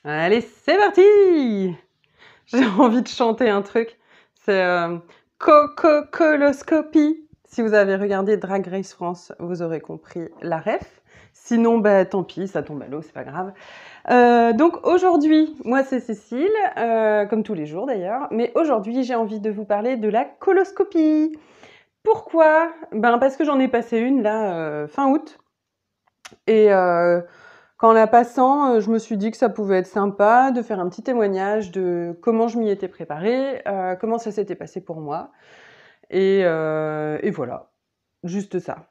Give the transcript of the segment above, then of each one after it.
Allez, c'est parti! J'ai envie de chanter un truc. C'est coloscopie. Si vous avez regardé Drag Race France, vous aurez compris la ref. Sinon, bah, tant pis, ça tombe à l'eau, c'est pas grave. Donc aujourd'hui, moi c'est Cécile, comme tous les jours d'ailleurs, mais aujourd'hui j'ai envie de vous parler de la coloscopie. Pourquoi? Ben parce que j'en ai passé une là fin août et qu'en la passant, je me suis dit que ça pouvait être sympa de faire un petit témoignage de comment je m'y étais préparée, comment ça s'était passé pour moi et voilà, juste ça.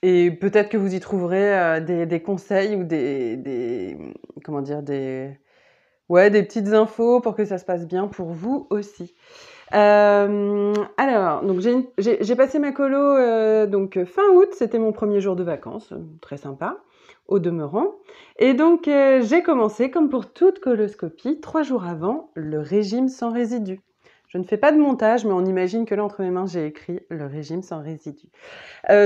Et peut-être que vous y trouverez, des conseils ou comment dire? Des petites infos pour que ça se passe bien pour vous aussi. Alors, donc j'ai passé ma colo donc fin août, c'était mon premier jour de vacances, très sympa, au demeurant. Et donc j'ai commencé, comme pour toute coloscopie, 3 jours avant, le régime sans résidus. Je ne fais pas de montage, mais on imagine que là, entre mes mains, j'ai écrit le régime sans résidus.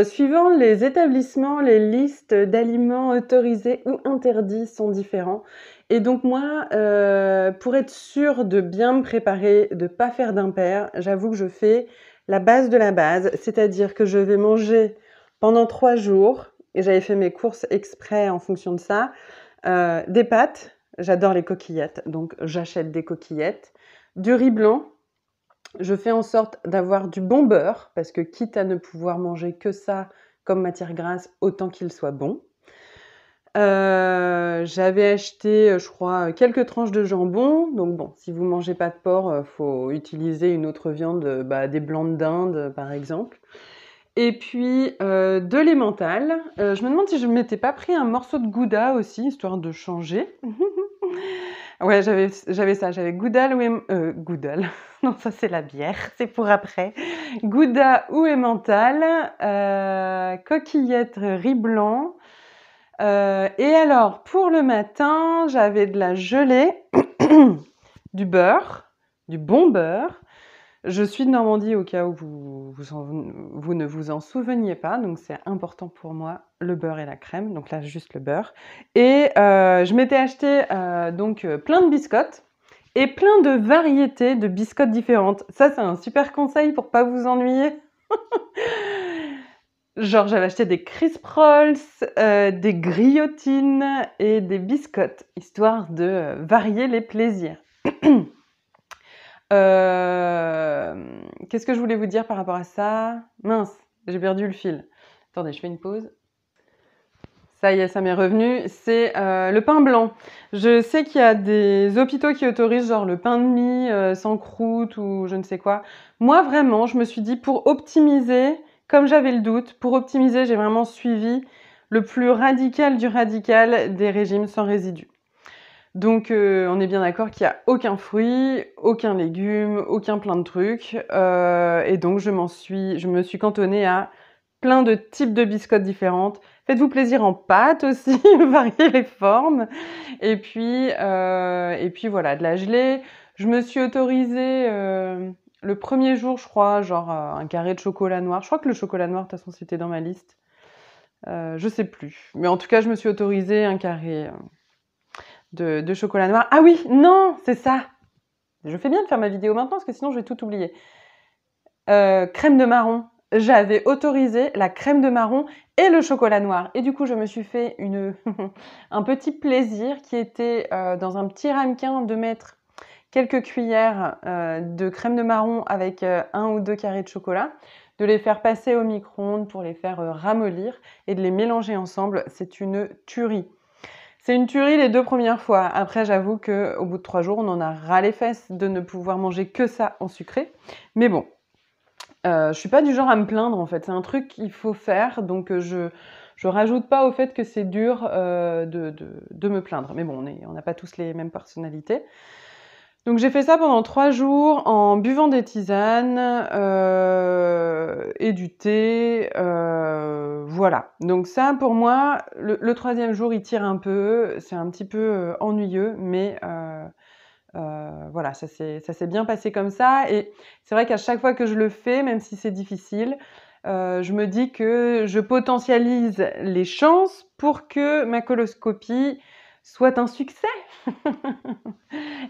Suivant les établissements, les listes d'aliments autorisés ou interdits sont différents. Et donc moi, pour être sûre de bien me préparer, de pas faire d'impair, j'avoue que je fais la base de la base, c'est-à-dire que je vais manger pendant 3 jours, et j'avais fait mes courses exprès en fonction de ça, des pâtes, j'adore les coquillettes, donc j'achète des coquillettes, du riz blanc, je fais en sorte d'avoir du bon beurre, parce que quitte à ne pouvoir manger que ça comme matière grasse, autant qu'il soit bon. J'avais acheté, je crois, quelques tranches de jambon. Donc bon, si vous mangez pas de porc, faut utiliser une autre viande, des blancs de dinde, par exemple. Et puis, de l'emmental. Je me demande si je ne m'étais pas pris un morceau de gouda aussi, histoire de changer. Ouais, j'avais ça, j'avais Goudal ou Goudal. Non, ça c'est la bière, c'est pour après. Gouda ou emmental, coquillettes riz blanc. Et alors, pour le matin, j'avais de la gelée, du beurre, du bon beurre. Je suis de Normandie au cas où vous ne vous en souveniez pas, donc c'est important pour moi, le beurre et la crème, donc là juste le beurre. Et je m'étais acheté plein de biscottes et plein de variétés de biscottes différentes. Ça c'est un super conseil pour pas vous ennuyer. Genre j'avais acheté des crisp rolls, des grillotines et des biscottes, histoire de varier les plaisirs. Qu'est-ce que je voulais vous dire par rapport à ça? Mince, j'ai perdu le fil. Attendez, je fais une pause. Ça y est, ça m'est revenu. C'est le pain blanc. Je sais qu'il y a des hôpitaux qui autorisent genre le pain de mie sans croûte ou je ne sais quoi. Moi, vraiment, je me suis dit pour optimiser, comme j'avais le doute, pour optimiser, j'ai vraiment suivi le plus radical du radical des régimes sans résidus. Donc on est bien d'accord qu'il n'y a aucun fruit, aucun légume, aucun plein de trucs. Et donc je me suis cantonnée à plein de types de biscottes différentes. Faites-vous plaisir en pâte aussi, variez les formes. Et puis voilà, de la gelée. Je me suis autorisée le premier jour, je crois, genre un carré de chocolat noir. Je crois que le chocolat noir, de toute façon, c'était dans ma liste. Je sais plus. Mais en tout cas, je me suis autorisée un carré de chocolat noir. Ah oui, non, c'est ça. Je fais bien de faire ma vidéo maintenant parce que sinon je vais tout oublier. Crème de marron. J'avais autorisé la crème de marron et le chocolat noir. Et du coup, je me suis fait un petit plaisir qui était dans un petit ramequin de mettre quelques cuillères de crème de marron avec 1 ou 2 carrés de chocolat, de les faire passer au micro-ondes pour les faire ramollir et de les mélanger ensemble. C'est une tuerie. C'est une tuerie les 2 premières fois. Après, j'avoue qu'au bout de 3 jours, on en a ras les fesses de ne pouvoir manger que ça en sucré. Mais bon, je suis pas du genre à me plaindre en fait. C'est un truc qu'il faut faire, donc je rajoute pas au fait que c'est dur de me plaindre. Mais bon, on n'a pas tous les mêmes personnalités. Donc j'ai fait ça pendant 3 jours en buvant des tisanes et du thé, voilà. Donc ça pour moi, le 3e jour il tire un peu, c'est un petit peu ennuyeux, mais voilà, ça s'est bien passé comme ça. Et c'est vrai qu'à chaque fois que je le fais, même si c'est difficile, je me dis que je potentialise les chances pour que ma coloscopie soit un succès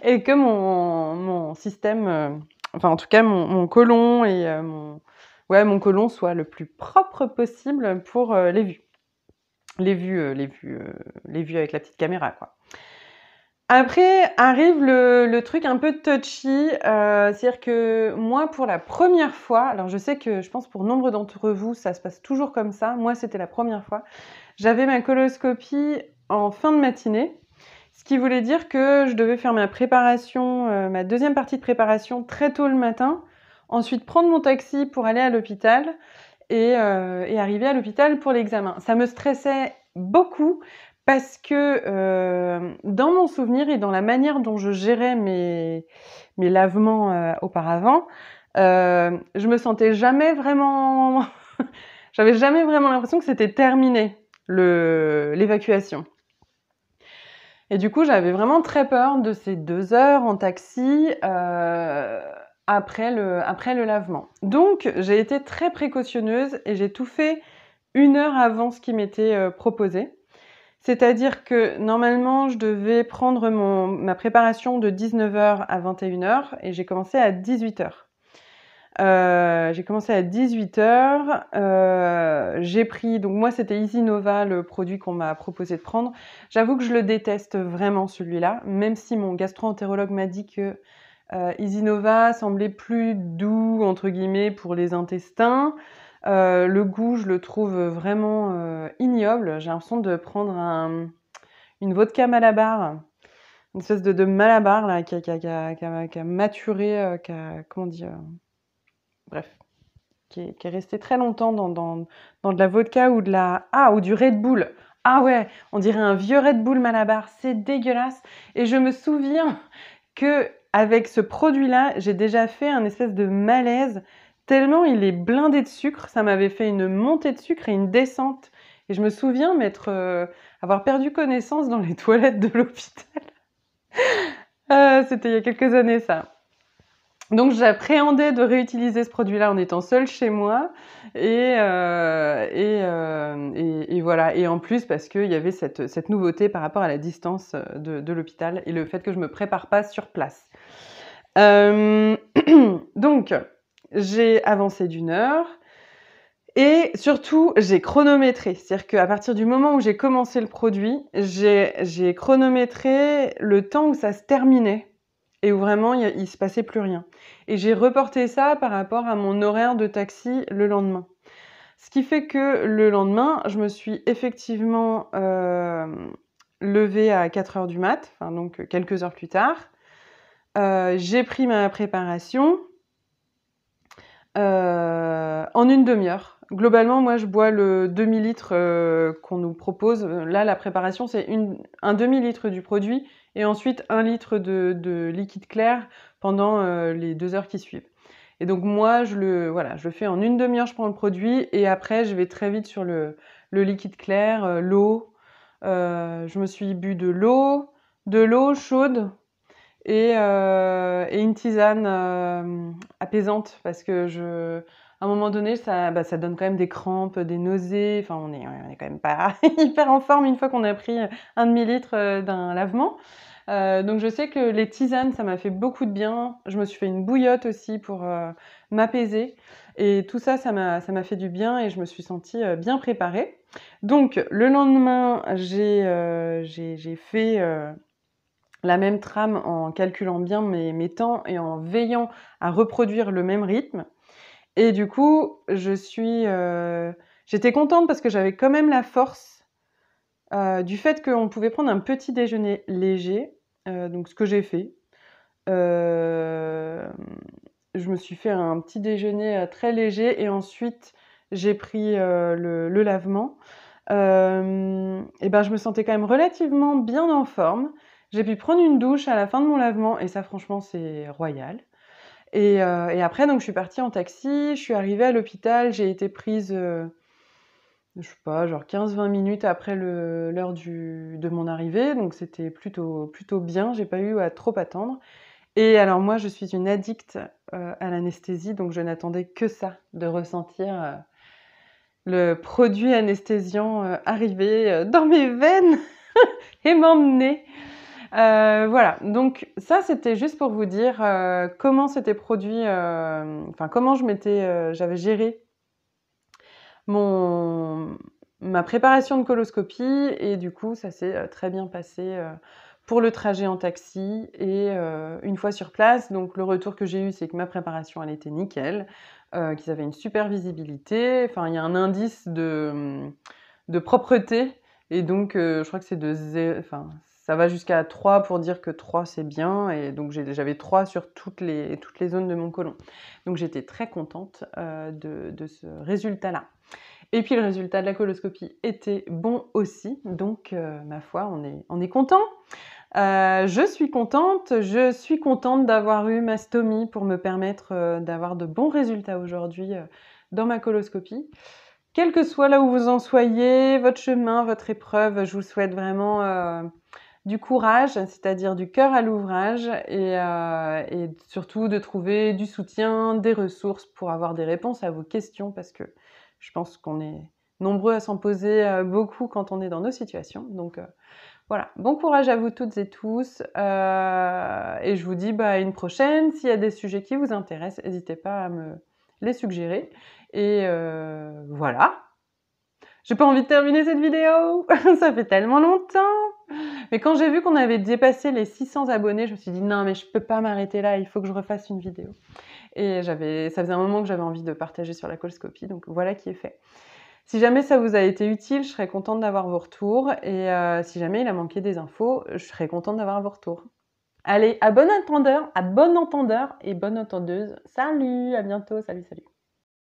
et que mon système, enfin en tout cas mon côlon et mon côlon soit le plus propre possible pour les vues. Les vues avec la petite caméra, quoi. Après arrive le truc un peu touchy, c'est-à-dire que moi, pour la première fois, alors je sais que je pense pour nombre d'entre vous, ça se passe toujours comme ça. Moi, c'était la première fois. J'avais ma coloscopie en fin de matinée, ce qui voulait dire que je devais faire ma préparation, ma deuxième partie de préparation très tôt le matin, ensuite prendre mon taxi pour aller à l'hôpital et arriver à l'hôpital pour l'examen. Ça me stressait beaucoup parce que dans mon souvenir et dans la manière dont je gérais mes lavements auparavant, je me sentais jamais vraiment... J'avais jamais vraiment l'impression que c'était terminé, l'évacuation. Et du coup, j'avais vraiment très peur de ces 2 heures en taxi après le lavement. Donc, j'ai été très précautionneuse et j'ai tout fait 1 heure avant ce qui m'était proposé. C'est-à-dire que normalement, je devais prendre ma préparation de 19h à 21h et j'ai commencé à 18h. J'ai commencé à 18h. J'ai pris, donc moi c'était Easynova, le produit qu'on m'a proposé de prendre. J'avoue que je le déteste vraiment celui-là, même si mon gastro-entérologue m'a dit que Easynova semblait plus doux, entre guillemets, pour les intestins. Le goût, je le trouve vraiment ignoble. J'ai l'impression de prendre une vodka Malabar, une espèce de Malabar là, qui a maturé, comment dire, bref, qui est resté très longtemps dans de la vodka ou ou du Red Bull. Ah ouais, on dirait un vieux Red Bull Malabar, c'est dégueulasse. Et je me souviens que avec ce produit-là, j'ai déjà fait un espèce de malaise tellement il est blindé de sucre. Ça m'avait fait une montée de sucre et une descente. Et je me souviens avoir perdu connaissance dans les toilettes de l'hôpital. C'était il y a quelques années, ça. Donc j'appréhendais de réutiliser ce produit-là en étant seule chez moi et voilà. Et en plus parce qu'il y avait cette nouveauté par rapport à la distance de l'hôpital et le fait que je me prépare pas sur place. Donc j'ai avancé d'1 heure et surtout j'ai chronométré. C'est-à-dire qu'à partir du moment où j'ai commencé le produit, j'ai chronométré le temps où ça se terminait et où vraiment il se passait plus rien. Et j'ai reporté ça par rapport à mon horaire de taxi le lendemain. Ce qui fait que le lendemain, je me suis effectivement levée à 4h du mat, enfin donc quelques heures plus tard. J'ai pris ma préparation en une demi-heure. Globalement, moi, je bois le demi-litre qu'on nous propose. Là, la préparation, c'est un demi-litre du produit et ensuite 1 litre de liquide clair pendant les 2 heures qui suivent. Et donc moi, je le fais en une demi-heure, je prends le produit et après, je vais très vite sur le liquide clair, l'eau. Je me suis bu de l'eau chaude et une tisane apaisante parce que à un moment donné, ça donne quand même des crampes, des nausées. Enfin, on est quand même pas hyper en forme une fois qu'on a pris un demi-litre d'un lavement. Donc je sais que les tisanes, ça m'a fait beaucoup de bien. Je me suis fait une bouillotte aussi pour m'apaiser. Et tout ça, ça m'a fait du bien et je me suis sentie bien préparée. Donc le lendemain, j'ai fait la même trame en calculant bien mes temps et en veillant à reproduire le même rythme. Et du coup, j'étais contente parce que j'avais quand même la force du fait qu'on pouvait prendre un petit déjeuner léger, donc ce que j'ai fait. Je me suis fait un petit déjeuner très léger et ensuite j'ai pris le lavement. Et ben, je me sentais quand même relativement bien en forme. J'ai pu prendre une douche à la fin de mon lavement et ça, franchement, c'est royal. Et après, donc, je suis partie en taxi, je suis arrivée à l'hôpital, j'ai été prise, je sais pas, genre 15-20 minutes après l'heure de mon arrivée, donc c'était plutôt bien, j'ai pas eu à trop attendre. Et alors moi, je suis une addicte à l'anesthésie, donc je n'attendais que ça, de ressentir le produit anesthésiant arriver dans mes veines. et m'emmener. Voilà, donc ça c'était juste pour vous dire comment s'était produit, enfin comment j'avais géré ma préparation de coloscopie et du coup ça s'est très bien passé pour le trajet en taxi et une fois sur place. Donc le retour que j'ai eu, c'est que ma préparation elle était nickel, qu'ils avaient une super visibilité. Enfin il y a un indice de propreté et donc je crois que c'est enfin ça va jusqu'à 3 pour dire que 3 c'est bien et donc j'avais 3 sur toutes les zones de mon côlon. Donc j'étais très contente de ce résultat-là. Et puis le résultat de la coloscopie était bon aussi, donc ma foi, on est content. Je suis contente d'avoir eu ma stomie pour me permettre d'avoir de bons résultats aujourd'hui dans ma coloscopie. Quel que soit là où vous en soyez, votre chemin, votre épreuve, je vous souhaite vraiment du courage, c'est-à-dire du cœur à l'ouvrage et surtout de trouver du soutien, des ressources pour avoir des réponses à vos questions parce que je pense qu'on est nombreux à s'en poser beaucoup quand on est dans nos situations. Donc voilà, bon courage à vous toutes et tous et je vous dis à une prochaine. S'il y a des sujets qui vous intéressent, n'hésitez pas à me les suggérer. Et voilà. J'ai pas envie de terminer cette vidéo, ça fait tellement longtemps. Mais quand j'ai vu qu'on avait dépassé les 600 abonnés, je me suis dit non mais je peux pas m'arrêter là, il faut que je refasse une vidéo. Et ça faisait un moment que j'avais envie de partager sur la coloscopie, donc voilà qui est fait. Si jamais ça vous a été utile, je serais contente d'avoir vos retours. Et si jamais il a manqué des infos, je serais contente d'avoir vos retours. Allez, à bon entendeur et bonne entendeuse. Salut, à bientôt, salut.